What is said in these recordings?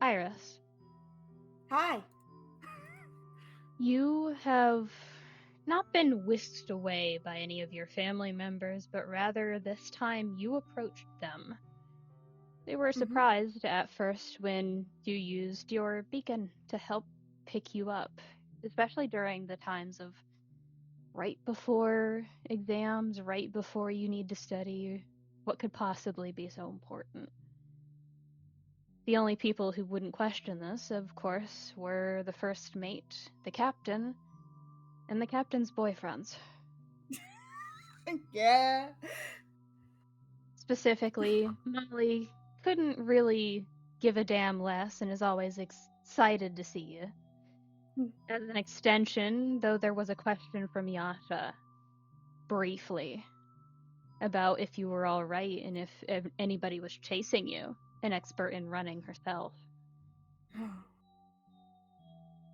Iris, Hi. you have not been whisked away by any of your family members, but rather this time you approached them. They were Mm-hmm. surprised at first when you used your beacon to help pick you up, especially during the times of right before exams, right before you need to study. What could possibly be so important? The only people who wouldn't question this, of course, were the first mate, the captain, and the captain's boyfriends. Yeah. Specifically, Molly couldn't really give a damn less and is always excited to see you. As an extension, though there was a question from Yasha, briefly, about if you were alright and if anybody was chasing you, an expert in running herself.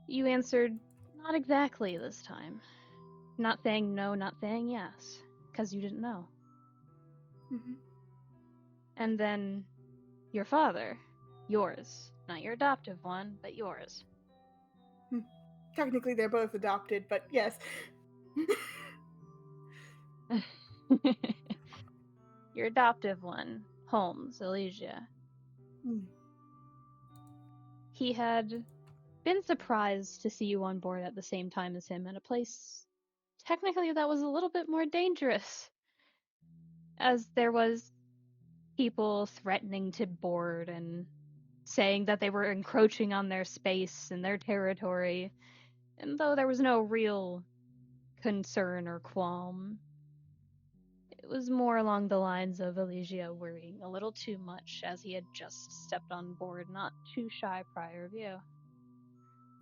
You answered, not exactly this time. Not saying no, not saying yes, because you didn't know. Mm-hmm. And then your father, yours, not your adoptive one, but yours. Technically, they're both adopted, but yes. Your adoptive one, Holmes, Elysia. Mm. He had been surprised to see you on board at the same time as him at a place technically that was a little bit more dangerous, as there was people threatening to board and saying that they were encroaching on their space and their territory, and though there was no real concern or qualm, it was more along the lines of Elysia worrying a little too much as he had just stepped on board not too shy prior view.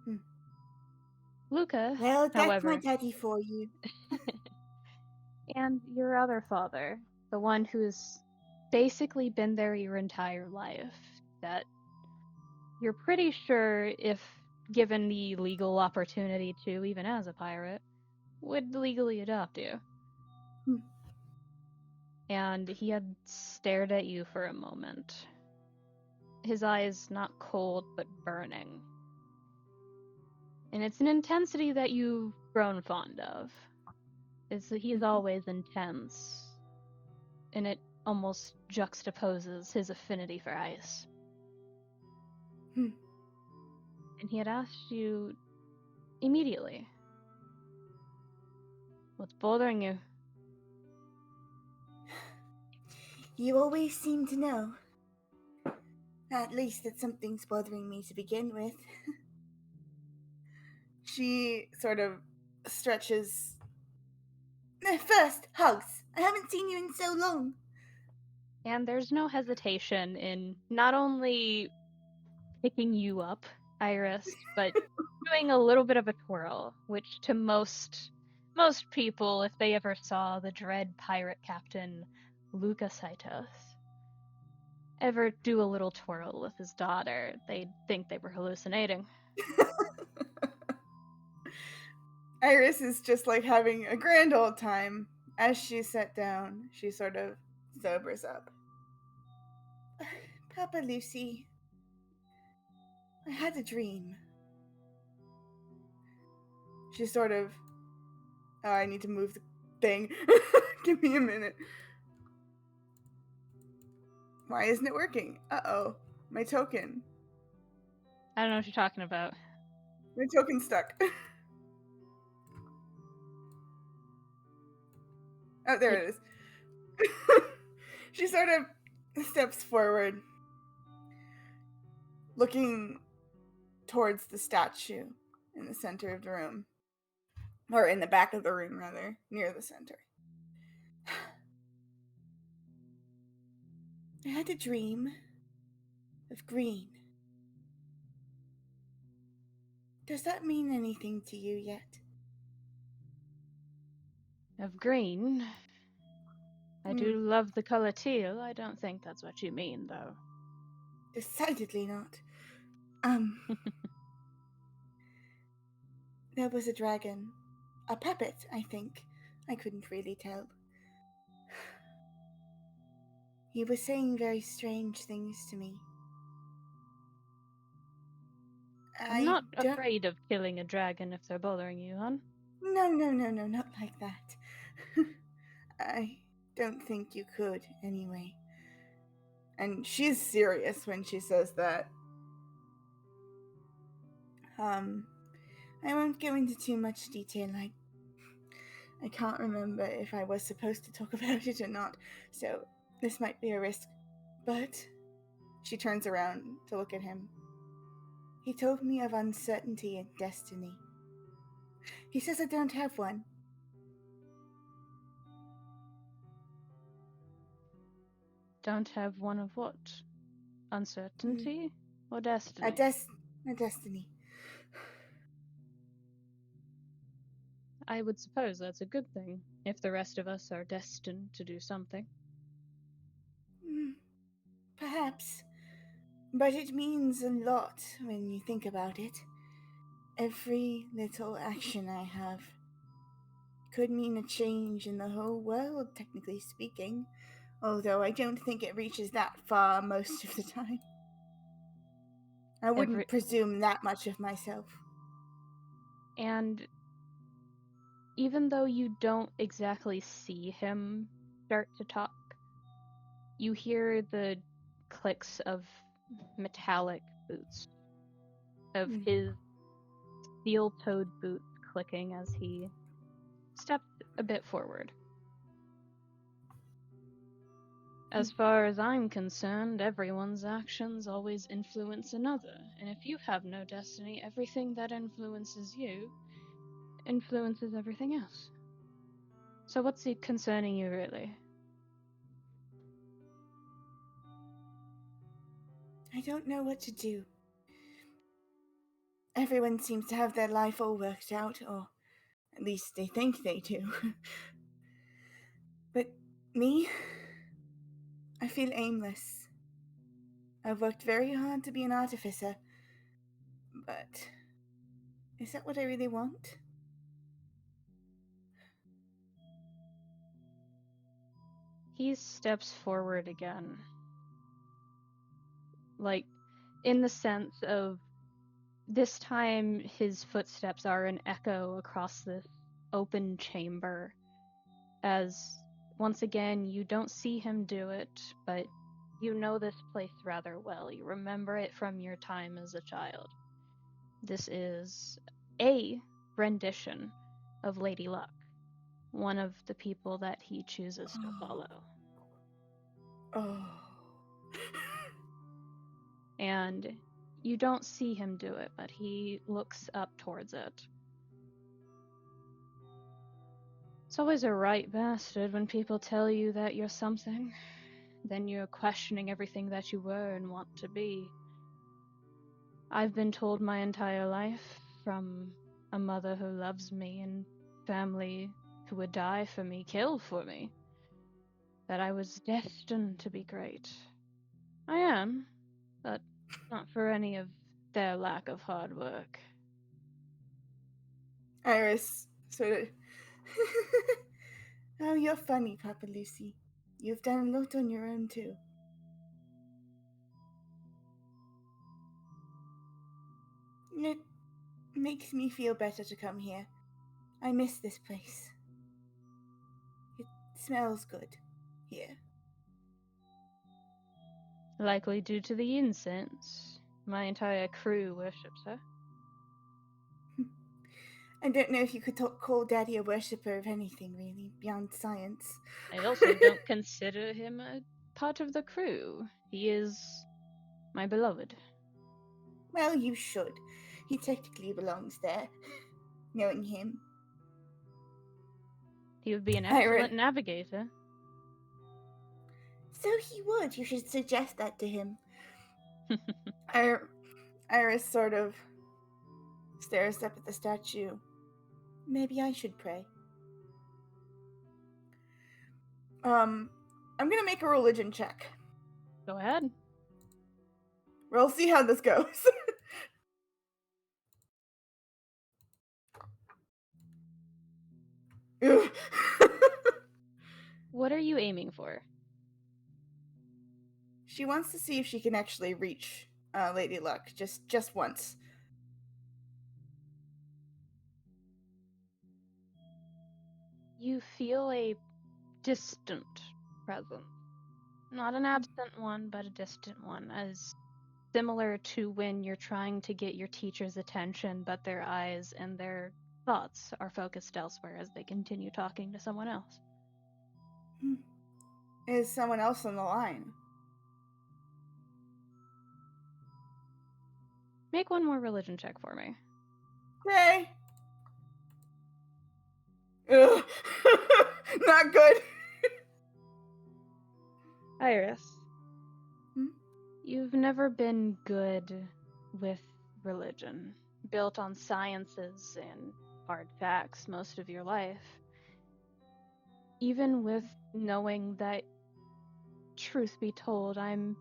Mm. Luka, Well, that's my however, daddy for you. and your other father, the one who's basically been there your entire life, that you're pretty sure, if given the legal opportunity to, even as a pirate, would legally adopt you. Mm. And he had stared at you for a moment, his eyes not cold but burning. And it's an intensity that you've grown fond of. He's always intense, and it almost juxtaposes his affinity for ice. Mm. And he had asked you immediately, what's bothering you? You always seem to know. At least that something's bothering me to begin with. She sort of stretches. First, hugs. I haven't seen you in so long. And there's no hesitation in not only picking you up, Iris, but doing a little bit of a twirl, which to most people, if they ever saw the dread pirate captain Luka ever do a little twirl with his daughter, they'd think they were hallucinating. Iris is just like having a grand old time. As she sat down, she sort of sobers up. Papa Lucy, I had a dream. She sort of. Oh, I need to move the thing. Give me a minute. Why isn't it working? Uh-oh. My token. I don't know what you're talking about. My token's stuck. Oh, there it is. She sort of steps forward, looking towards the statue in the center of the room. Or in the back of the room, rather, near the center. I had a dream of green. Does that mean anything to you yet? Of green. I do love the color teal. I don't think that's what you mean, though. Decidedly not. There was a dragon. A puppet, I think. I couldn't really tell. He was saying very strange things to me. I'm not afraid of killing a dragon if they're bothering you, hon. No, not like that. I don't think you could, anyway. And she's serious when she says that. I won't go into too much detail. I can't remember if I was supposed to talk about it or not, so this might be a risk. But she turns around to look at him. He told me of uncertainty and destiny. He says I don't have one. Don't have one of what? Uncertainty or destiny? A destiny. I would suppose that's a good thing, if the rest of us are destined to do something. Perhaps. But it means a lot when you think about it. Every little action I have could mean a change in the whole world, technically speaking, although I don't think it reaches that far most of the time. I wouldn't presume that much of myself. And even though you don't exactly see him start to talk, you hear the clicks of metallic boots, of his steel-toed boots clicking as he steps a bit forward. As far as I'm concerned, everyone's actions always influence another, and if you have no destiny, everything that influences you influences everything else. So what's it concerning you, really? I don't know what to do. Everyone seems to have their life all worked out, or at least they think they do. But me? I feel aimless. I've worked very hard to be an artificer, but is that what I really want? He steps forward again. Like, in the sense of, this time his footsteps are an echo across this open chamber, as once again you don't see him do it, but you know this place rather well. You remember it from your time as a child. This is a rendition of Lady Luck, one of the people that he chooses to follow. Oh. And you don't see him do it, but he looks up towards it. It's always a right bastard when people tell you that you're something. Then you're questioning everything that you were and want to be. I've been told my entire life, from a mother who loves me and family who would die for me, kill for me, that I was destined to be great. I am, but not for any of their lack of hard work. Iris sort of... Oh, you're funny, Papa Lucy. You've done a lot on your own, too. It makes me feel better to come here. I miss this place. It smells good here. Likely due to the incense. My entire crew worships her. I don't know if you could call Daddy a worshipper of anything, really, beyond science. I also don't consider him a part of the crew. He is my beloved. Well, you should. He technically belongs there, knowing him. He would be an excellent navigator. So he would. You should suggest that to him. Iris sort of stares up at the statue. Maybe I should pray. I'm gonna make a religion check. Go ahead. We'll see how this goes. What are you aiming for? She wants to see if she can actually reach Lady Luck just once. You feel a distant presence. Not an absent one, but a distant one, as similar to when you're trying to get your teacher's attention, but their eyes and their thoughts are focused elsewhere as they continue talking to someone else. Is someone else on the line? Make one more religion check for me. Okay. Ugh. Not good. Iris, Hmm? you've never been good with religion, built on sciences and hard facts most of your life. Even with knowing that, truth be told, I'm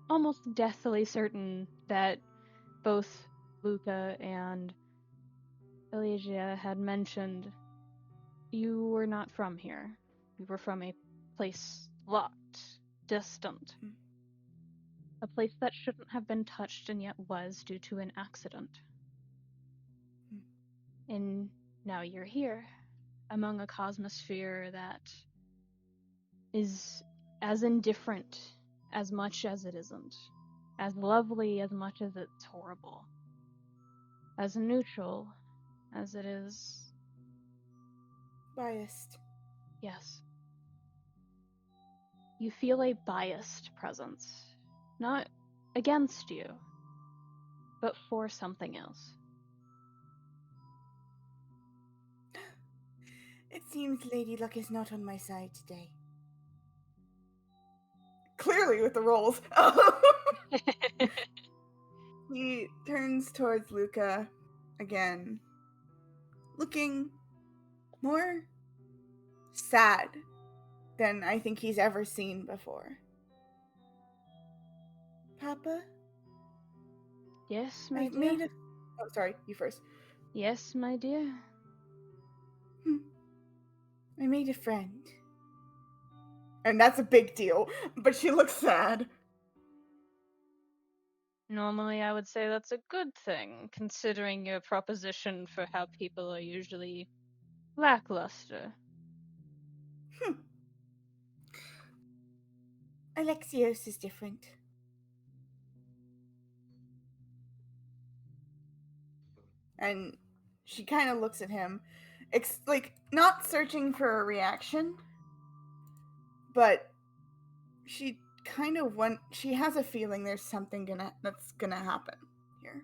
almost deathly certain that both Luka and Elysia had mentioned you were not from here. You were from a place locked, distant. A place that shouldn't have been touched and yet was due to an accident. And now you're here, among a cosmosphere that is as indifferent as much as it isn't, as lovely as much as it's horrible, as neutral as it is. Biased. Yes. You feel a biased presence, not against you, but for something else. It seems Lady Luck is not on my side today. Clearly with the rolls. He turns towards Luka again, looking more sad than I think he's ever seen before. Papa? Yes, my I've dear? made a... Oh, sorry, you first. Yes, my dear? I made a friend. And that's a big deal, but she looks sad. Normally, I would say that's a good thing, considering your proposition for how people are usually lackluster. Alexios is different. And she kind of looks at him, like, not searching for a reaction, but she kind of she has a feeling there's something that's gonna happen here.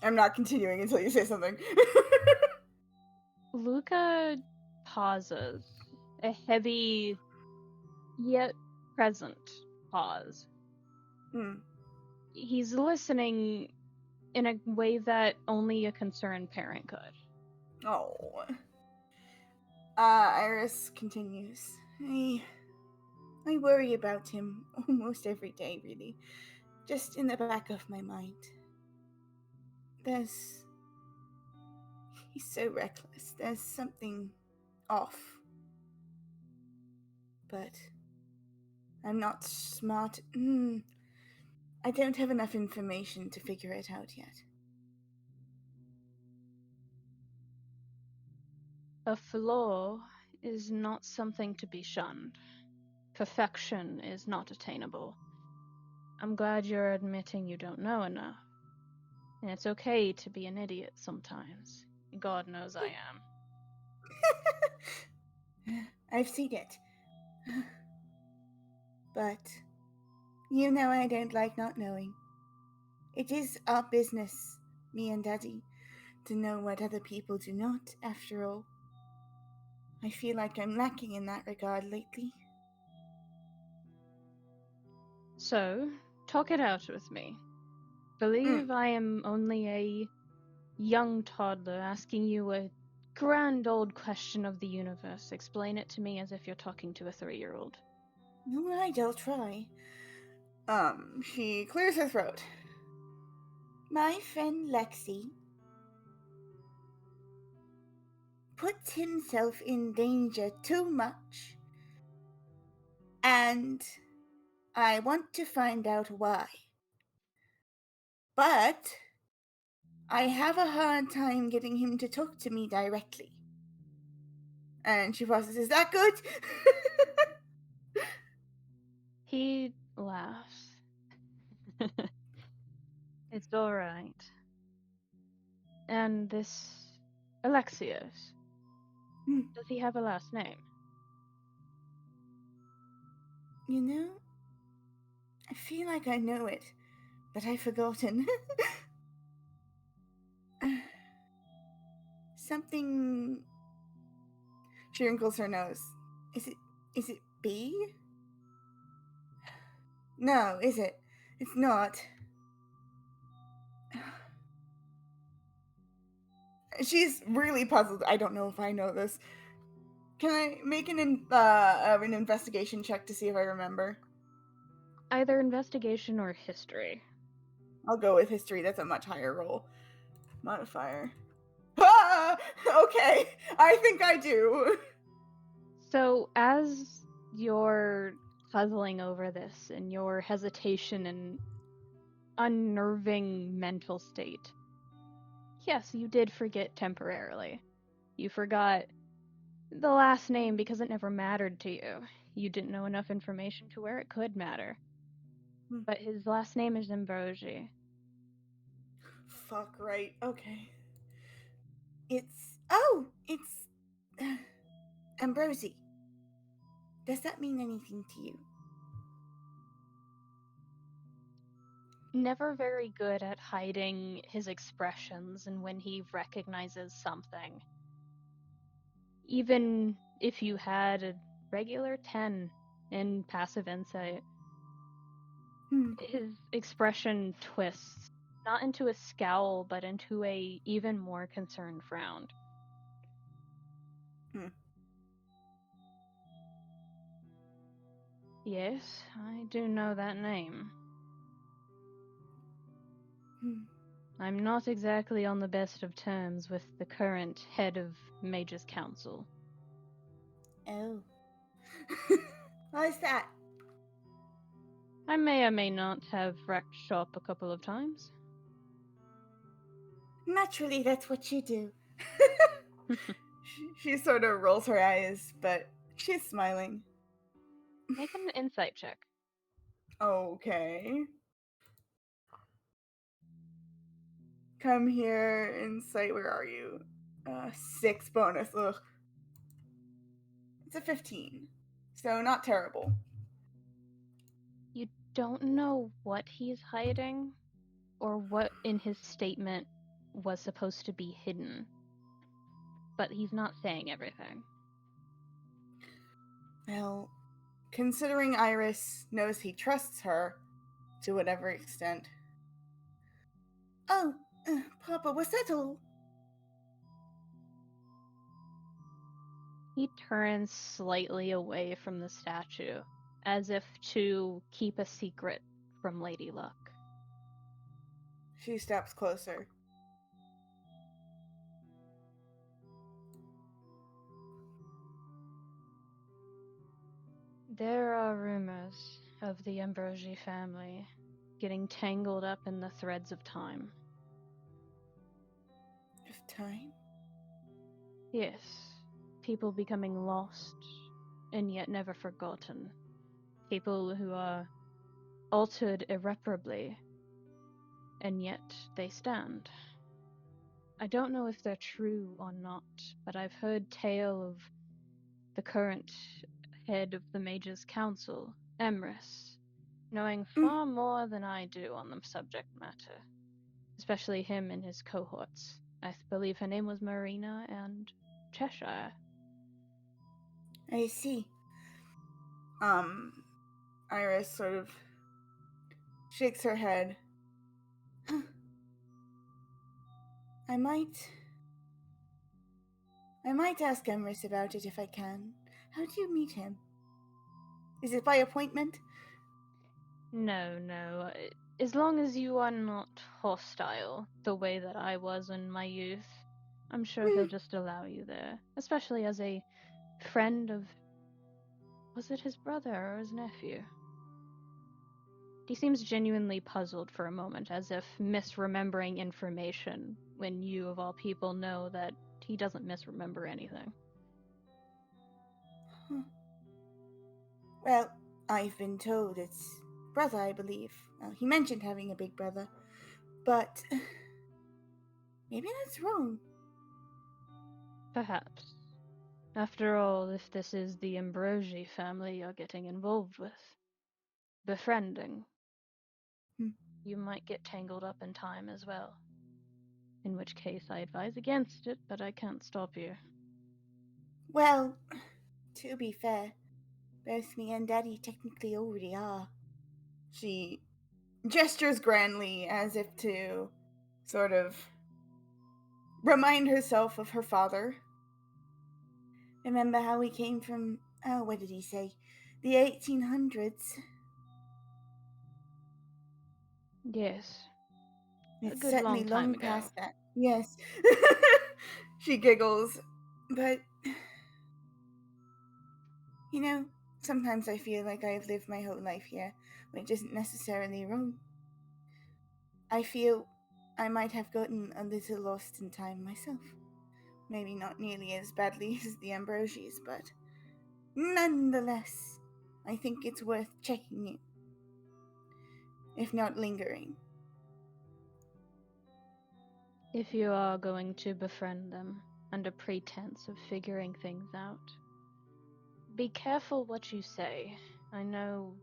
I'm not continuing until you say something. Luka pauses, a heavy yet present pause. He's listening in a way that only a concerned parent could. Oh. Iris continues. I worry about him almost every day, really. Just in the back of my mind. He's so reckless. There's something off. But I'm not smart. I don't have enough information to figure it out yet. A flaw is not something to be shunned. Perfection is not attainable. I'm glad you're admitting you don't know enough. And it's okay to be an idiot sometimes. God knows I am. I've seen it. But you know I don't like not knowing. It is our business, me and Daddy, to know what other people do not, after all. I feel like I'm lacking in that regard lately. So, talk it out with me. Believe I am only a young toddler asking you a grand old question of the universe. Explain it to me as if you're talking to a 3-year-old. All right, I'll try. She clears her throat. My friend Lexi puts himself in danger too much. And I want to find out why. But I have a hard time getting him to talk to me directly. And she pauses, is that good? He laughs. It's all right. And this Alexios, does he have a last name? You know, I feel like I know it, but I've forgotten. Something. She wrinkles her nose. Is it B? No, is it? It's not. She's really puzzled. I don't know if I know this. Can I make an investigation check to see if I remember? Either investigation or history. I'll go with history. That's a much higher roll. Modifier. Ah! Okay, I think I do. So, as you're puzzling over this and your hesitation and unnerving mental state, yes, you did forget temporarily. You forgot the last name because it never mattered to you. You didn't know enough information to where it could matter. But his last name is Ambrosi. Fuck right. Okay. It's Ambrosi. Does that mean anything to you? Never very good at hiding his expressions and when he recognizes something. Even if you had a regular 10 in passive insight, his expression twists, not into a scowl, but into a even more concerned frown. Yes, I do know that name. I'm not exactly on the best of terms with the current head of Mage's Council. Oh. Why's that? I may or may not have wrecked shop a couple of times. Naturally, that's what you do. She sort of rolls her eyes, but she's smiling. Make an insight check. Okay. Come here, insight. Where are you? 6 bonus. Ugh. It's a 15. So not terrible. You don't know what he's hiding or what in his statement was supposed to be hidden. But he's not saying everything. Well, considering Iris knows he trusts her to whatever extent. Oh, Papa, was that all? He turns slightly away from the statue, as if to keep a secret from Lady Luck. She steps closer. There are rumors of the Ambrosi family getting tangled up in the threads of time. Of time? Yes, people becoming lost and yet never forgotten. People who are altered irreparably and yet they stand. I don't know if they're true or not, but I've heard tale of the current head of the Mage's Council, Emrys, knowing far more than I do on the subject matter, especially him and his cohorts. I believe her name was Marina and Cheshire. I see. Iris sort of shakes her head. I might ask Emrys about it if I can. How do you meet him? Is it by appointment? No. As long as you are not hostile, the way that I was in my youth, I'm sure he'll just allow you there, especially as a friend of. Was it his brother or his nephew? He seems genuinely puzzled for a moment, as if misremembering information when you, of all people, know that he doesn't misremember anything. Well, I've been told it's brother, I believe. Well, he mentioned having a big brother, but maybe that's wrong. Perhaps. After all, if this is the Ambrosi family you're getting involved with, befriending, Hmm. you might get tangled up in time as well. In which case, I advise against it, but I can't stop you. Well, to be fair, both me and Daddy technically already are. She gestures grandly as if to sort of remind herself of her father. Remember how we came from, oh, what did he say? The 1800s. Yes, a It's good certainly long time long ago. past that. Yes. She giggles. But, you know, sometimes I feel like I've lived my whole life here, which isn't necessarily wrong. I feel I might have gotten a little lost in time myself. Maybe not nearly as badly as the Ambrosies, but nonetheless, I think it's worth checking in, if not lingering. If you are going to befriend them under pretense of figuring things out, be careful what you say. I know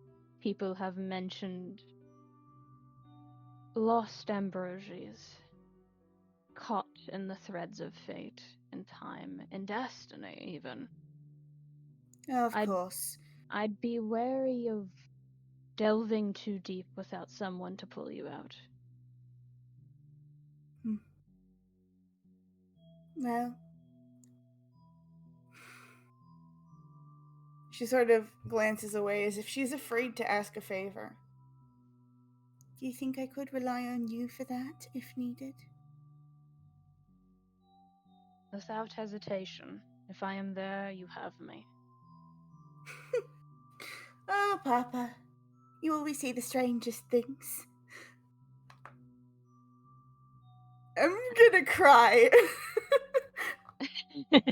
people have mentioned lost Ambrosies, caught in the threads of fate and time and destiny, even. Of I'd course. I'd be wary of delving too deep without someone to pull you out. Hmm. Well, she sort of glances away as if she's afraid to ask a favor. Do you think I could rely on you for that, if needed? Without hesitation. If I am there, you have me. Oh, Papa, you always say the strangest things. I'm gonna cry. Get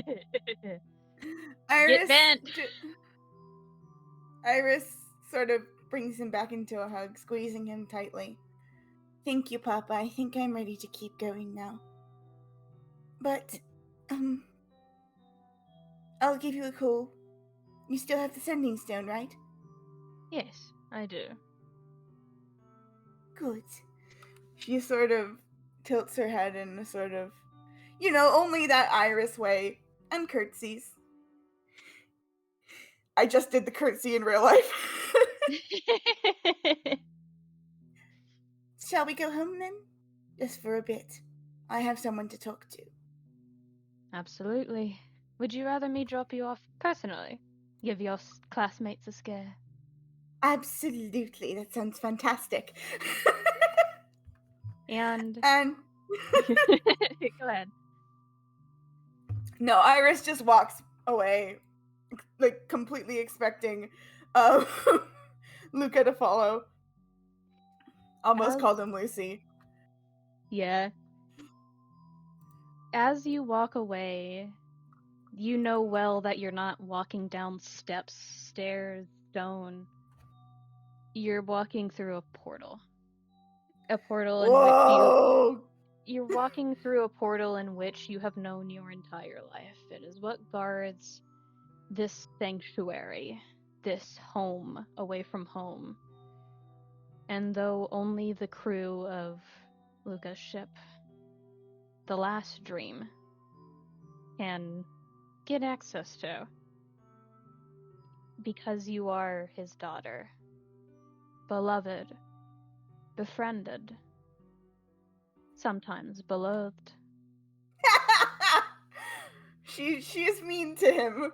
Iris, bent! Iris sort of brings him back into a hug, squeezing him tightly. Thank you, Papa. I think I'm ready to keep going now. But, um, I'll give you a call. You still have the sending stone, right? Yes, I do. Good. She sort of tilts her head in a sort of, only that Iris way, and curtsies. I just did the curtsy in real life. Shall we go home then? Just for a bit. I have someone to talk to. Absolutely. Would you rather me drop you off personally? Give your classmates a scare? Absolutely, that sounds fantastic. And. And Go ahead. no, Iris just walks away, like completely expecting uh, Luka to follow. Almost As. called him Lucy. Yeah. As you walk away, you know well that you're not walking down steps, stairs, stone. You're walking through a portal. A portal in which Whoa! you're walking through a portal in which you have known your entire life. It is what guards this sanctuary, this home away from home. And though only the crew of Luka's ship, the last dream, can get access to, because you are his daughter, beloved, befriended, sometimes beloathed. she is mean to him.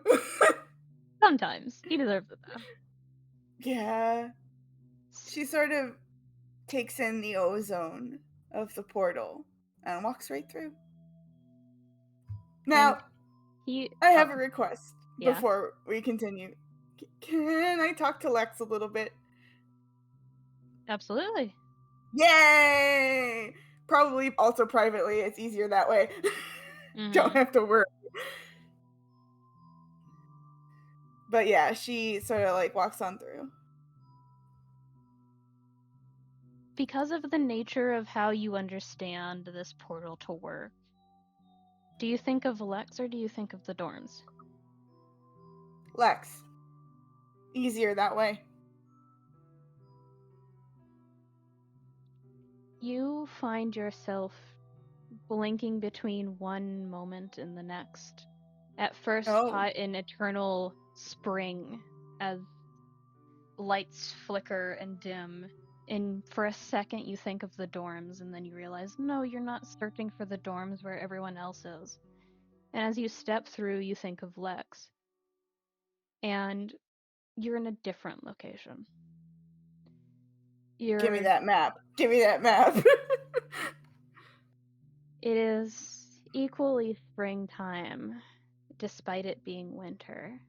Sometimes. He deserves it though. Yeah. She sort of takes in the ozone of the portal and walks right through. Now, he I have a request yeah. before we continue. Can I talk to Lex a little bit? Absolutely. Yay! Probably also privately. It's easier that way. Don't Mm-hmm. have to worry. But yeah, she sort of like walks on through. Because of the nature of how you understand this portal to work, do you think of Lex or do you think of the dorms? Lex. Easier that way. You find yourself blinking between one moment and the next. At first, Oh. caught in eternal spring as lights flicker and dim. And for a second, you think of the dorms, and then you realize, no, you're not searching for the dorms where everyone else is. And as you step through, you think of Lex. And you're in a different location. Give me You're that map. Give me that map. It is equally springtime, despite it being winter,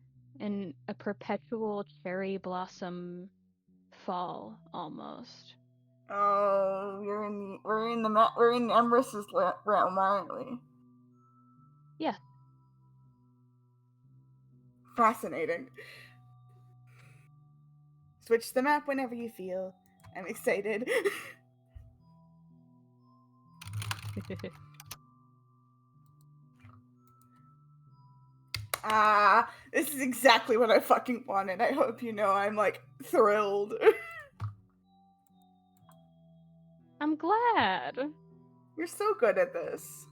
and a perpetual cherry blossom fall almost. Oh, we're in Emrys's realm, aren't we? Yeah, Fascinating. Switch the map whenever you feel. I'm excited. This is exactly what I fucking wanted. I hope you know I'm like thrilled. I'm glad. You're so good at this.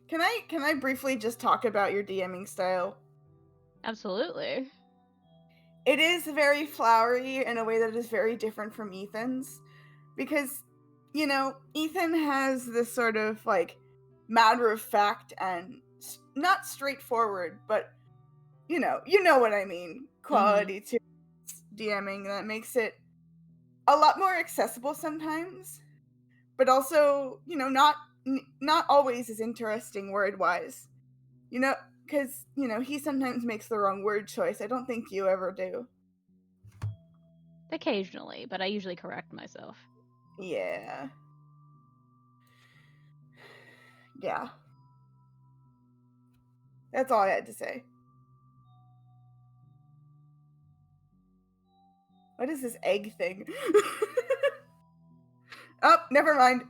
Can I briefly just talk about your DMing style? Absolutely. It is very flowery in a way that is very different from Ethan's. Because, you know, Ethan has this sort of like matter of fact and not straightforward, but you know what I mean, Mm-hmm. quality to DMing that makes it a lot more accessible sometimes, but also, not always as interesting word wise. You know, because he sometimes makes the wrong word choice. I don't think you ever do. Occasionally, but I usually correct myself. Yeah. Yeah. That's all I had to say. What is this egg thing? Oh, never mind.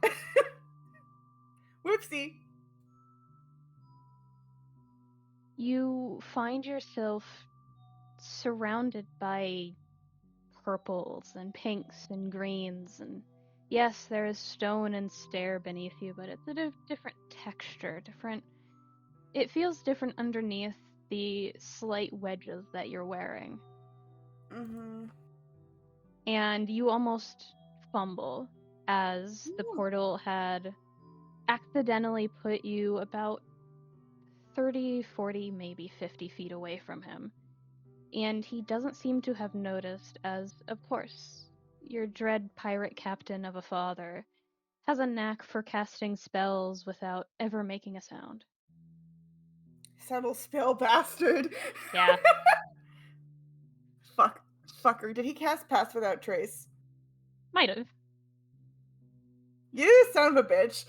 Whoopsie. You find yourself surrounded by purples and pinks and greens, and yes, there is stone and stair beneath you, but it's a different texture, different. It feels different underneath the slight wedges that you're wearing. Mm-hmm. And you almost fumble as the Ooh. portal had accidentally put you about 30, 40, maybe 50 feet away from him. And he doesn't seem to have noticed, as, of course, your dread pirate captain of a father has a knack for casting spells without ever making a sound. Subtle spell bastard. Yeah, Fuck. Fucker. Did he cast Pass Without Trace? might have. You son of a bitch.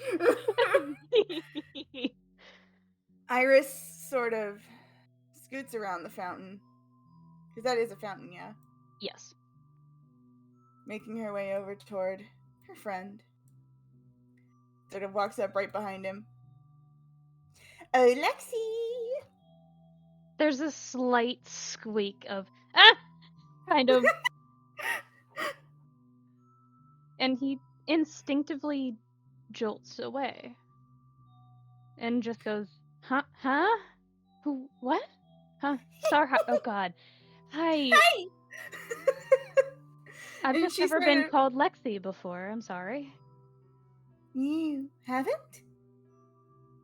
Iris sort of scoots around the fountain. Because that is a fountain, yeah. Yes. Making her way over toward her friend. Sort of walks up right behind him. Oh, Lexi! There's a slight squeak of, ah! Kind of. And he instinctively jolts away and just goes, huh? Huh? Who? What? Huh? Sorry. Oh, God. Hi. Hi! I've And just she never sort been of, called Lexi before. I'm sorry. you haven't?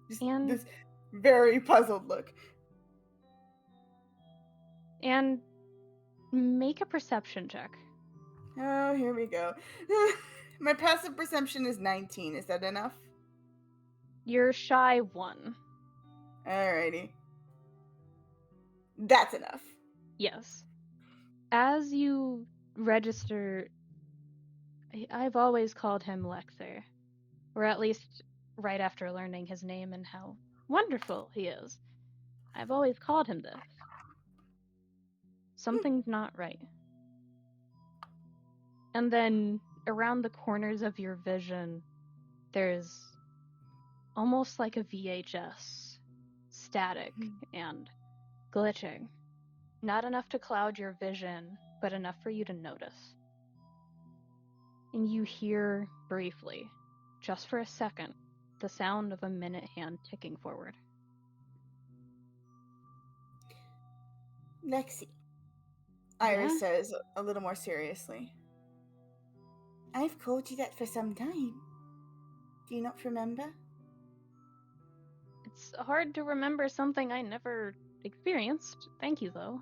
Just And this very puzzled look. make a perception check. Oh, here we go. My passive perception is 19. Is that enough? You're shy 1. Alrighty. That's enough. Yes. As you register, I've always called him Lexer, or at least right after learning his name and how wonderful he is. I've always called him this. Something's not right. And then around the corners of your vision, there's almost like a VHS, static and glitching. Not enough to cloud your vision, but enough for you to notice. And you hear briefly, just for a second, the sound of a minute hand ticking forward. Lexi, Yeah? Iris says a little more seriously. I've called you that for some time. Do you not remember? It's hard to remember something I never experienced. Thank you, though.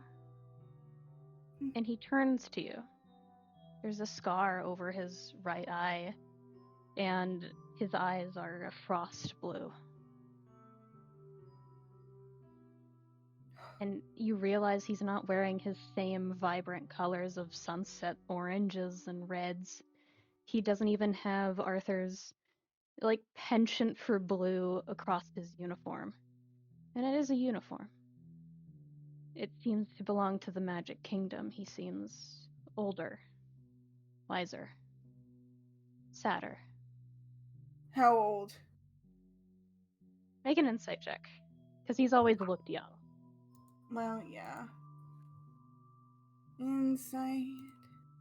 And he turns to you. There's a scar over his right eye, and his eyes are a frost blue. And you realize he's not wearing his same vibrant colors of sunset oranges and reds. He doesn't even have Arthur's, penchant for blue across his uniform. And it is a uniform. It seems to belong to the Magic Kingdom. He seems older, wiser, sadder. How old? Make an insight check, because he's always looked young. Well, yeah. Insight.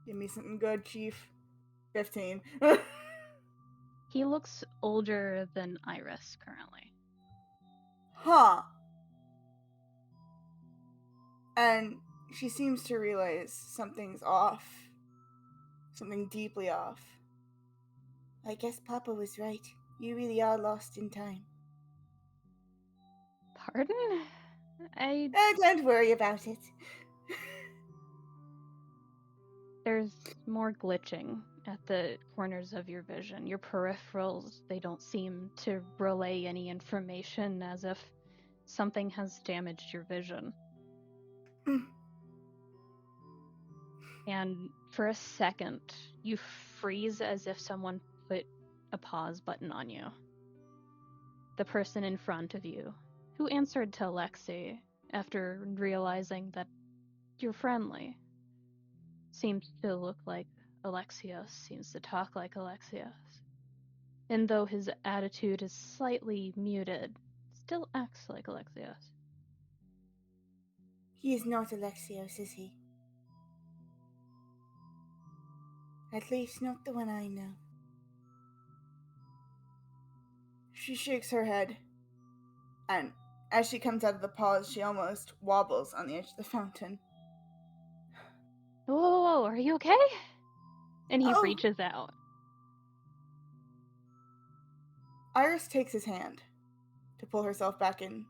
Give me something good, Chief. 15. He looks older than Iris currently. Huh. And she seems to realize something's off. Something deeply off. I guess Papa was right. You really are lost in time. Pardon? Don't worry about it. There's more glitching at the corners of your vision. Your peripherals, they don't seem to relay any information, as if something has damaged your vision. And for a second, you freeze as if someone put a pause button on you. The person in front of you, who answered to Alexei after realizing that you're friendly, seems to look like Alexios, seems to talk like Alexios. And though his attitude is slightly muted, still acts like Alexios. He is not Alexios, is he? At least not the one I know. She shakes her head, and as she comes out of the pause, she almost wobbles on the edge of the fountain. Whoa, are you okay? And he Oh. reaches out. Iris takes his hand to pull herself back in.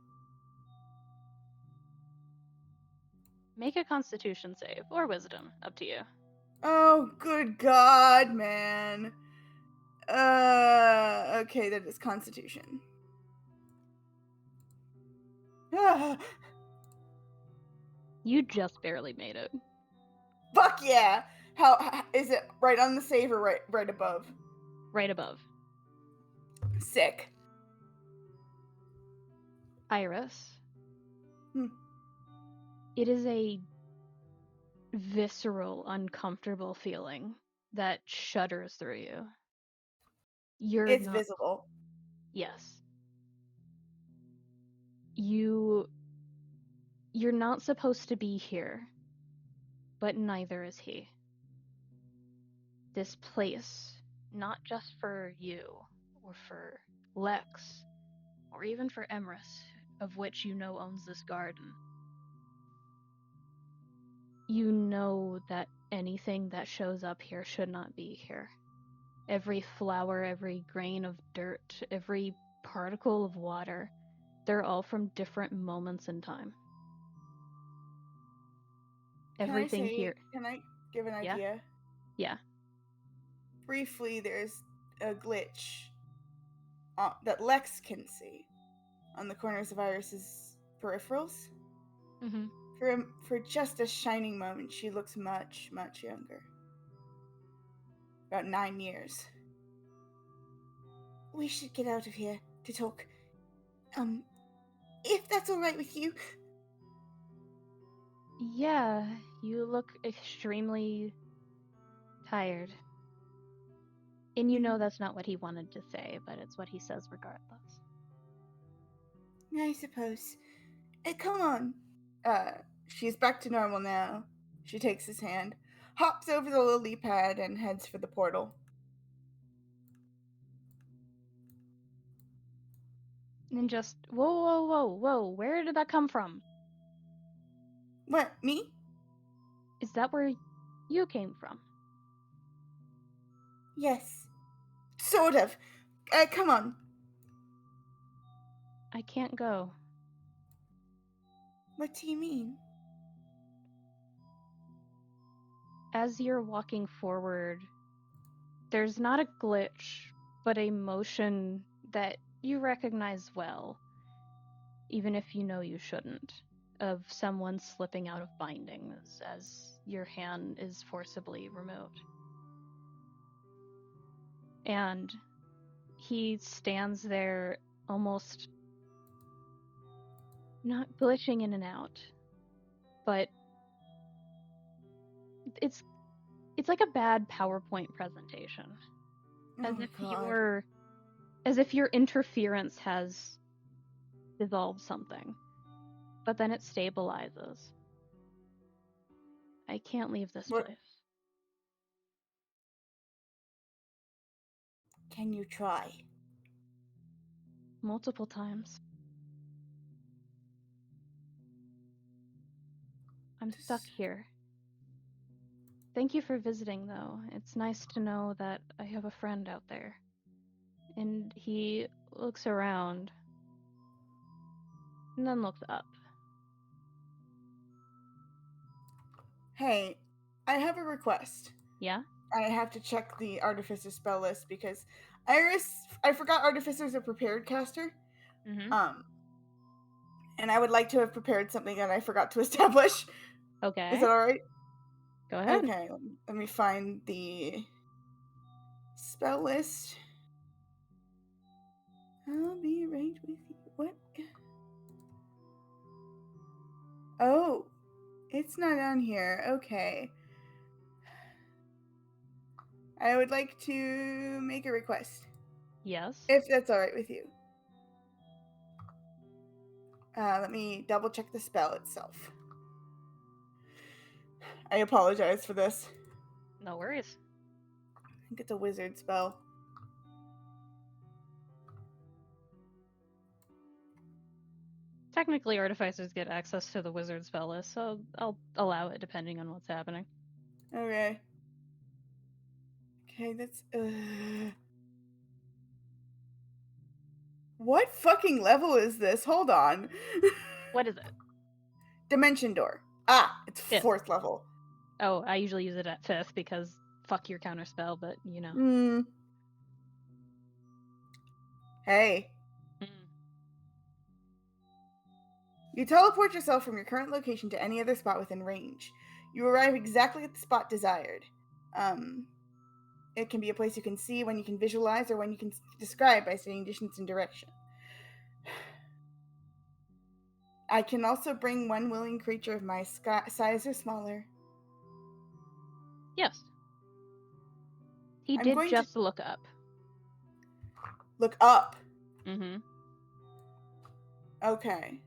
Make a Constitution save, or Wisdom, up to you. Oh, good God, man. Okay, that is Constitution. You just barely made it. Fuck yeah! How is it? Right on the save or right above? Right above. Sick. Iris. It is a visceral, uncomfortable feeling that shudders through you. It's visible. Yes. You're not supposed to be here, but neither is he. This place, not just for you, or for Lex, or even for Emrys, of which you know owns this garden. You know that anything that shows up here should not be here. Every flower, every grain of dirt, every particle of water, they're all from different moments in time. Everything here. Can I give an idea? Yeah. briefly there's a glitch that Lex can see on the corners of Iris's peripherals. Mm-hmm. For just a shining moment, she looks much, much younger. About 9 years. We should get out of here to talk. If that's all right with you. Yeah, you look extremely tired. And you know that's not what he wanted to say, but it's what he says regardless. I suppose. Come on. She's back to normal now. She takes his hand, hops over the lily pad, and heads for the portal. And just, whoa, whoa, whoa, whoa, where did that come from? What, me? Is that where you came from? Yes. Sort of. Come on. I can't go. What do you mean? As you're walking forward, there's not a glitch, but a motion that you recognize well, even if you know you shouldn't, of someone slipping out of bindings as your hand is forcibly removed. And he stands there almost not glitching in and out, but it's like a bad PowerPoint presentation. Oh, God. As if your interference has dissolved something, but then it stabilizes. I can't leave this What? place. Can you try? Multiple times. I'm stuck here. Thank you for visiting, though. It's nice to know that I have a friend out there. And he looks around and then looks up. Hey, I have a request. Yeah? I have to check the Artificer spell list because I forgot Artificer's a prepared caster. Mm-hmm. And I would like to have prepared something that I forgot to establish. Okay. Is that alright? Go ahead. Okay, let me find the spell list. I'll be right with you. What? Oh, it's not on here. Okay. I would like to make a request. Yes. If that's alright with you. Let me double check the spell itself. I apologize for this. No worries. I think it's a wizard spell. Technically, artificers get access to the wizard spell list, so I'll allow it depending on what's happening. Okay. Okay, that's. What fucking level is this? Hold on. What is it? Dimension door. Ah, it's 5th. 4th level. Oh, I usually use it at 5th because fuck your counterspell, but you know. Hey. Mm. You teleport yourself from your current location to any other spot within range. You arrive exactly at the spot desired. It can be a place you can see, one you can visualize, or one you can describe by stating distance and direction. I can also bring one willing creature of my size or smaller. Yes. He I'm did going just to look up. look up. Mm-hmm. Okay.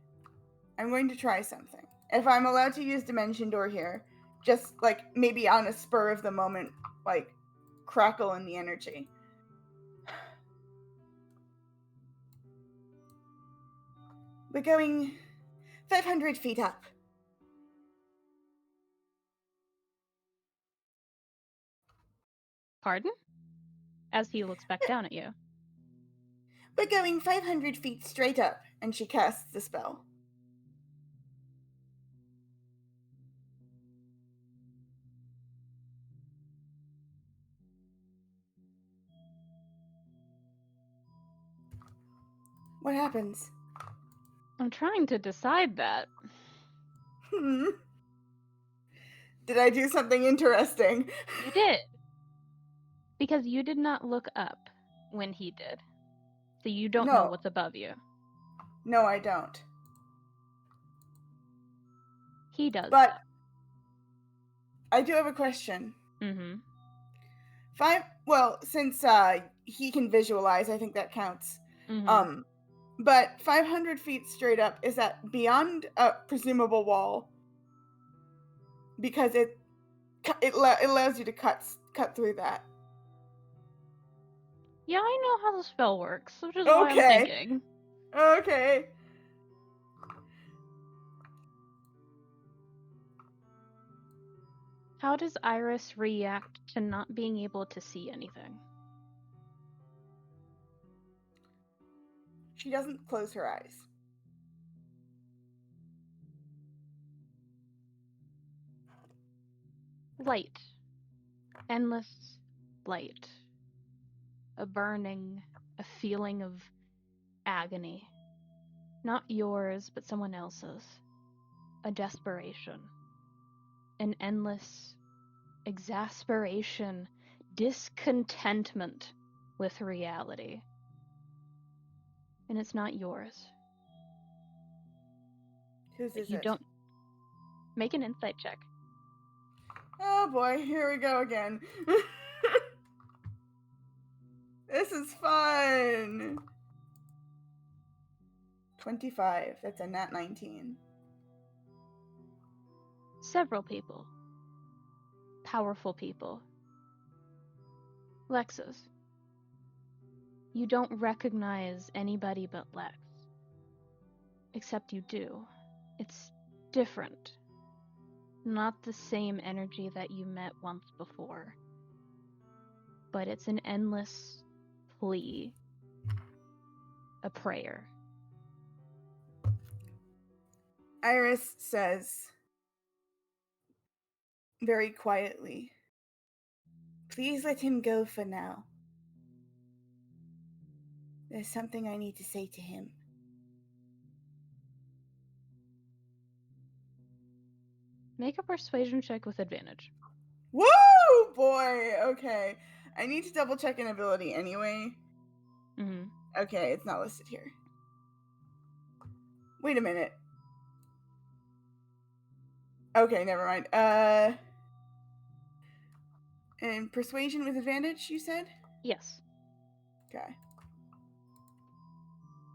I'm going to try something. If I'm allowed to use Dimension Door here, just like maybe on a spur of the moment, like crackle in the energy. We're going 500 feet up. Pardon? As he looks back down at you. We're going 500 feet straight up, and she casts the spell. What happens? I'm trying to decide that. Did I do something interesting? You did. Because you did not look up when he did. So you don't know No. what's above you. No, I don't. He does, But though. I do have a question. Mm-hmm. Since he can visualize, I think that counts. Mm-hmm. But 500 feet straight up, is that beyond a presumable wall? Because it allows you to cut through that. Yeah, I know how the spell works, which is why I'm Okay. thinking. Okay. How does Iris react to not being able to see anything? She doesn't close her eyes. Light. Endless light. A burning, a feeling of agony. Not yours, but someone else's. A desperation. An endless exasperation, discontentment with reality. And it's not yours. Whose But is you it? don't. Make an insight check. Oh boy, here we go again. This is fun. 25. That's a nat 19. Several people. Powerful people. Lexus. You don't recognize anybody but Lex. Except you do. It's different. Not the same energy that you met once before. But it's an endless plea. A prayer. Iris says very quietly, "Please let him go for now. There's something I need to say to him." Make a persuasion check with advantage. Woo, boy. Okay. I need to double check an ability anyway. Mm-hmm. Okay, it's not listed here. Wait a minute. Okay, never mind. And persuasion with advantage, you said? Yes. Okay.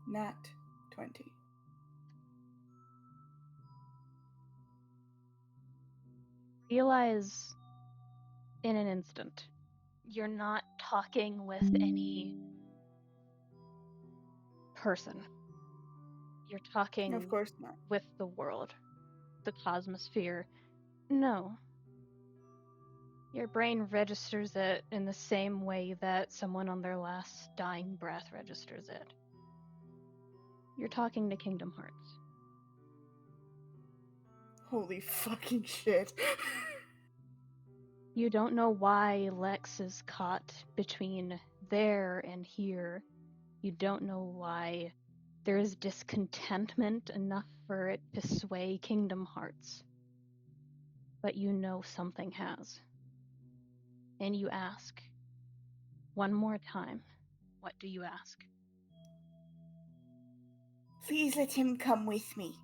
Nat 20. Realize in an instant you're not talking with any person. You're Of talking course not. with the world, the cosmosphere. No. Your brain registers it in the same way that someone on their last dying breath registers it. You're talking to Kingdom Hearts. Holy fucking shit. You don't know why Lex is caught between there and here. You don't know why there is discontentment enough for it to sway Kingdom Hearts. But you know something has. And you ask, one more time, what do you ask? Please let him come with me.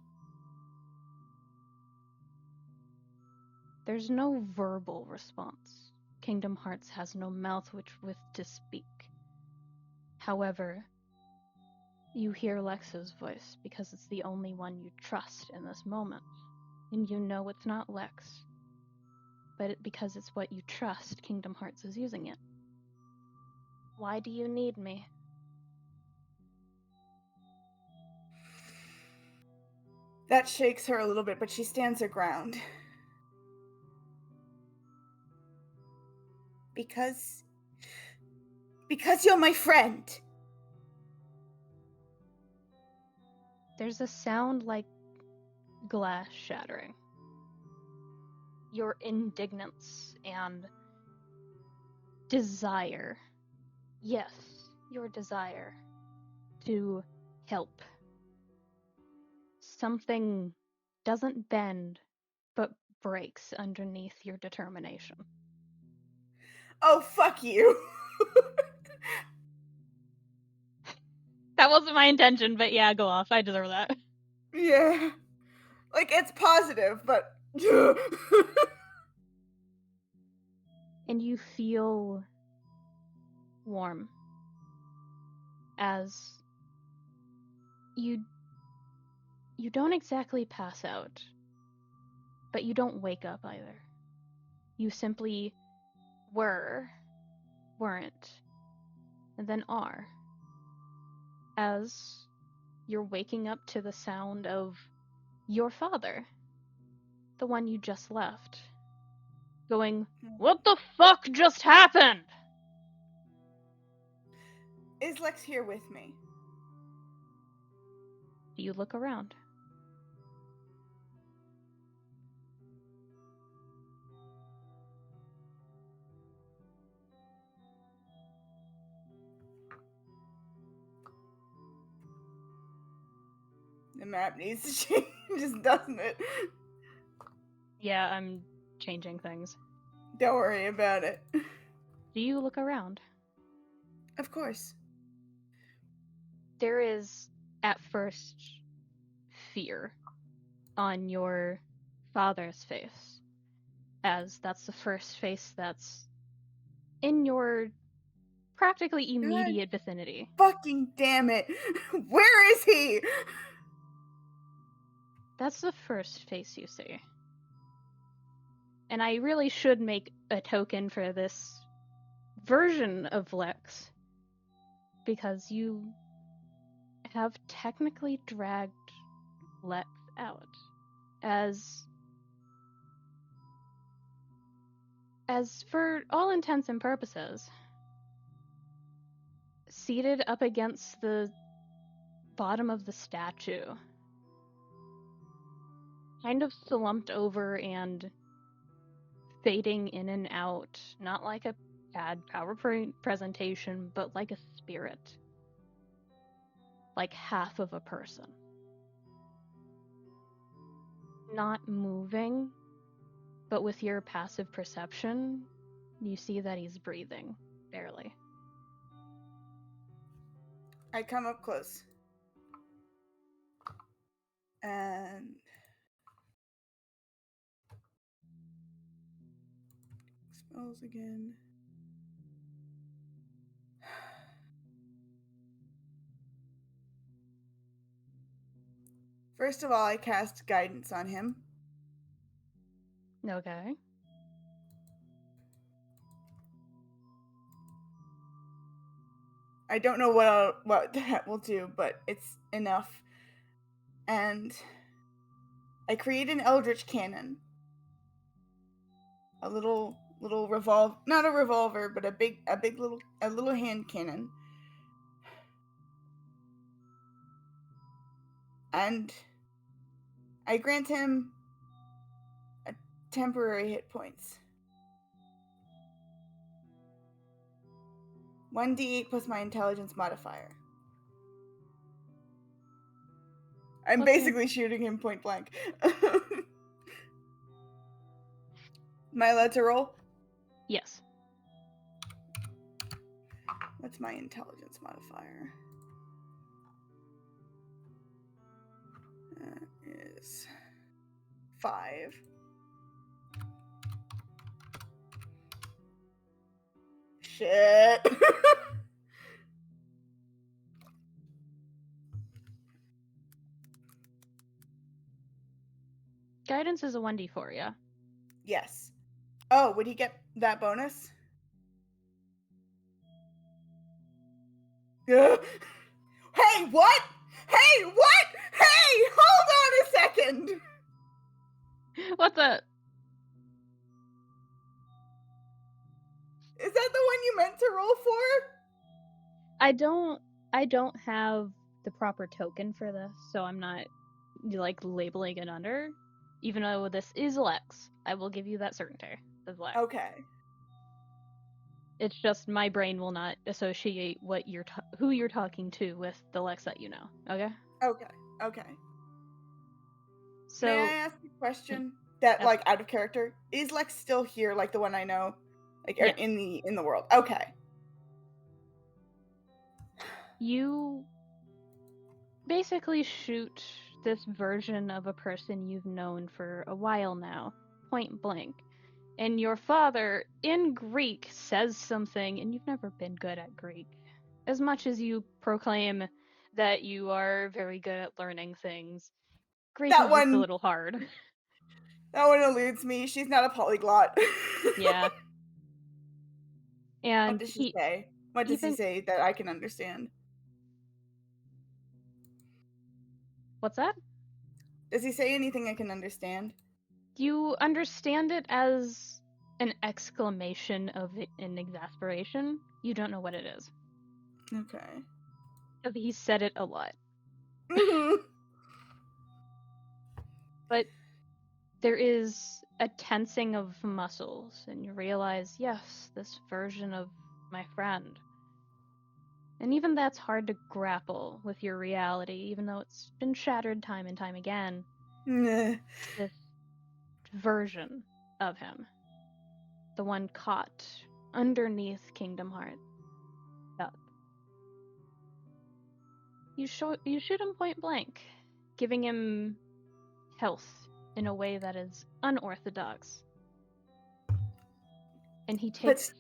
There's no verbal response. Kingdom Hearts has no mouth with to speak. However, you hear Lex's voice because it's the only one you trust in this moment. And you know it's not Lex. But because it's what you trust, Kingdom Hearts is using it. Why do you need me? That shakes her a little bit, but she stands her ground. Because you're my friend. There's a sound like glass shattering. Your indignance and desire, yes, your desire to help. Something doesn't bend, but breaks underneath your determination. Oh, fuck you. That wasn't my intention, but yeah, go off. I deserve that. Yeah. Like, it's positive, but... And you feel warm as you don't exactly pass out, but you don't wake up either. You simply weren't, and then are, as you're waking up to the sound of your father, the one you just left, going, "What the fuck just happened?" Is Lex here with me? You look around. The map needs to change, doesn't it? Yeah, I'm changing things. Don't worry about it. Do you look around? Of course. There is, at first, fear on your father's face, as that's the first face that's in your practically immediate vicinity. Fucking damn it. Where is he? That's the first face you see. And I really should make a token for this version of Lex, because you have technically dragged Lex out as for all intents and purposes, seated up against the bottom of the statue, kind of slumped over and fading in and out, not like a bad PowerPoint presentation, but like a spirit. Like half of a person. Not moving, but with your passive perception, you see that he's breathing, barely. I come up close. And... Spells again. First of all, I cast guidance on him. Okay. I don't know what that will do, but it's enough. And I create an eldritch cannon. A little not a revolver, but a little hand cannon. And I grant him a temporary hit points. 1d8 plus my intelligence modifier. I'm basically shooting him point blank. Am I allowed to roll? Yes. What's my intelligence modifier? That is 5. Shit. Guidance is a 1d4, yeah? Yes. Oh, would he get that bonus? Hey, what? Hey, what? Hey, hold on a second. What's that? Is that the one you meant to roll for? I don't have the proper token for this, so I'm not like labeling it under. Even though this is Lex, I will give you that certainty. As Lex. Okay. It's just my brain will not associate who you're talking to with the Lex that you know. Okay. Okay. Okay. May I So, ask a hmm, question that, ask like, away. out of character? Is Lex still here, like the one I know, like Yes. in the world? Okay. You basically shoot this version of a person you've known for a while now, point blank. And your father, in Greek, says something, and you've never been good at Greek. As much as you proclaim that you are very good at learning things, Greek That is just a one little hard. that one eludes me. She's not a polyglot. Yeah. What And does she say? What does he even, say that I can understand? what's that? Does he say anything I can understand? You understand it as an exclamation of an exasperation. You don't know what it is. Okay. He said it a lot. Mhm. But there is a tensing of muscles, and you realize, yes, this version of my friend. And even that's hard to grapple with your reality, even though it's been shattered time and time again. Nah. This version of him, the one caught underneath Kingdom Hearts. Up. You shoot him point blank, giving him health in a way that is unorthodox. And he But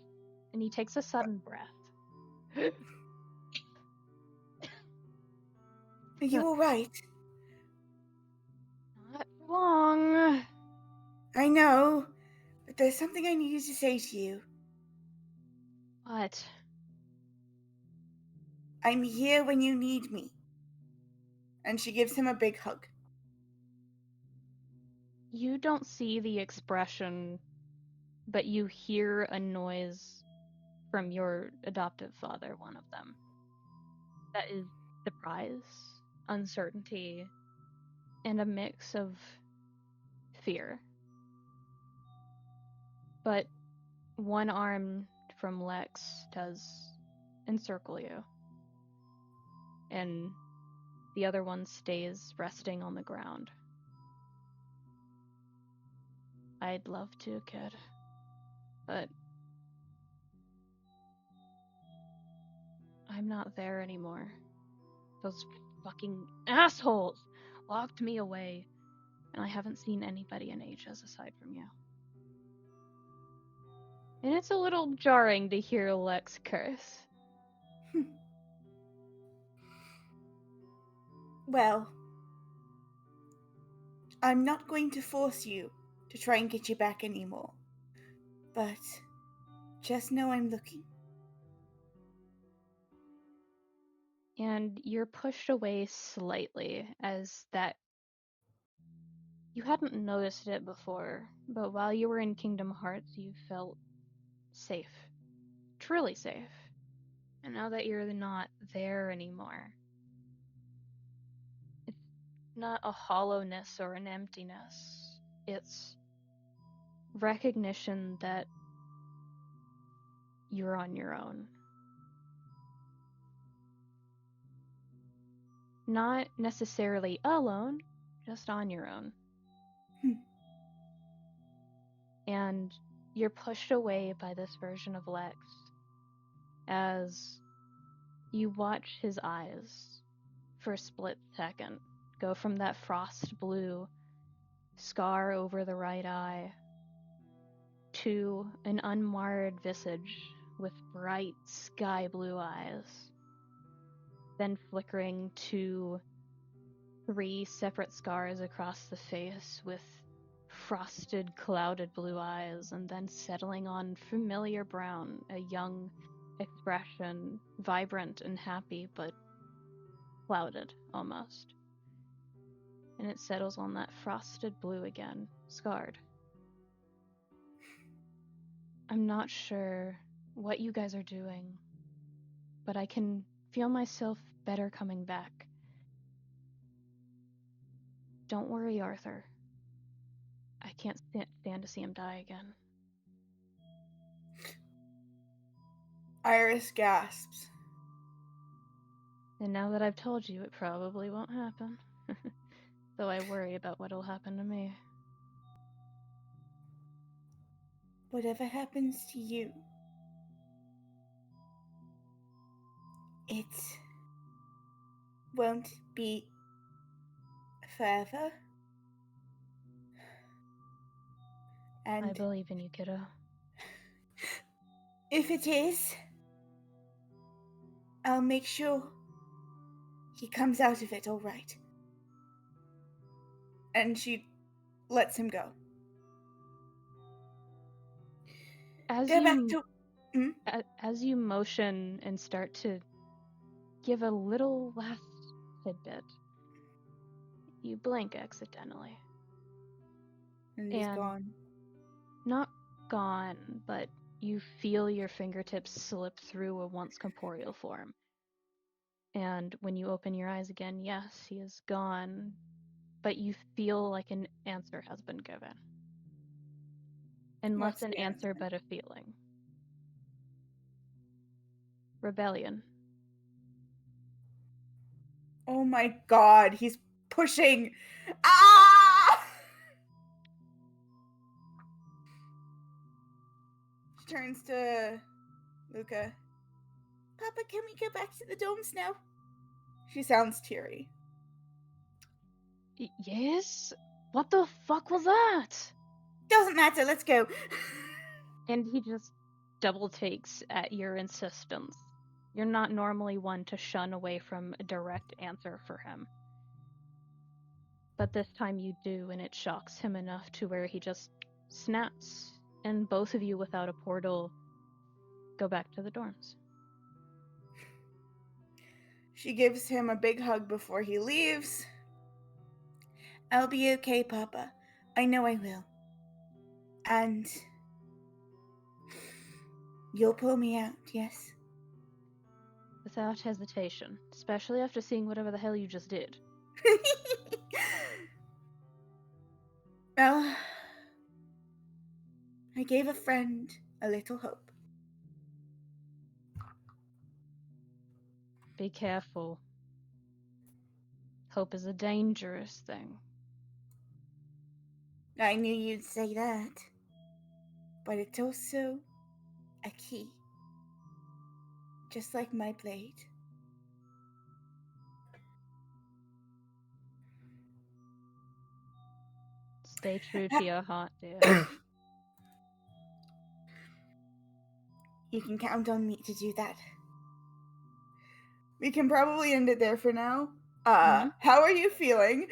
takes a sudden breath. you were right. Not for long. I know. But there's something I needed to say to you. What? I'm here when you need me. And she gives him a big hug. You don't see the expression, but you hear a noise from your adoptive father, one of them. That is surprise, uncertainty, and a mix of fear. But one arm from Lex does encircle you, and the other one stays resting on the ground. I'd love to, kid, but I'm not there anymore. Those fucking assholes locked me away, and I haven't seen anybody in ages aside from you. And it's a little jarring to hear Lex curse. Well, I'm not going to force you to try and get you back anymore. But just know I'm looking. And you're pushed away slightly as that you hadn't noticed it before, but while you were in Kingdom Hearts, you felt safe. Truly safe. And now that you're not there anymore, it's not a hollowness or an emptiness. It's recognition that you're on your own. Not necessarily alone, just on your own. Hmm. And you're pushed away by this version of Lex as you watch his eyes for a split second go from that frost blue scar over the right eye to an unmarred visage with bright sky blue eyes, then flickering to 3 separate scars across the face with frosted, clouded blue eyes, and then settling on familiar brown, a young expression, vibrant and happy, but clouded almost. And it settles on that frosted blue again, scarred. I'm not sure what you guys are doing, but I can feel myself better coming back. Don't worry, Arthur. I can't stand to see him die again. Iris gasps. And now that I've told you, it probably won't happen. Though I worry about what'll happen to me. Whatever happens to you, it won't be forever. I And believe in you, kiddo. if it is, I'll make sure he comes out of it all right. And she lets him go. As Go back you to. as you motion and start to give a little last tidbit, you blink accidentally. And he's And gone. not gone, but you feel your fingertips slip through a once corporeal form. And when you open your eyes again, yes, he is gone, but you feel like an answer has been given. And less What's an the answer, but a feeling. Rebellion. Oh my god, he's pushing. Ah! She turns to Luka. Papa, can we go back to the domes now? She sounds teary. Yes? What the fuck was that? Doesn't matter, let's go. And he just double takes at your insistence. You're not normally one to shun away from a direct answer for him. But this time you do, and it shocks him enough to where he just snaps, and both of you without a portal go back to the dorms. She gives him a big hug before he leaves. I'll be okay, Papa. I know I will. And you'll pull me out, yes? Without hesitation, especially after seeing whatever the hell you just did. Well, I gave a friend a little hope. Be careful. Hope is a dangerous thing. I knew you'd say that. But it's also a key. Just like my blade. Stay true to your heart, dear. You can count on me to do that. We can probably end it there for now. Mhm. How are you feeling?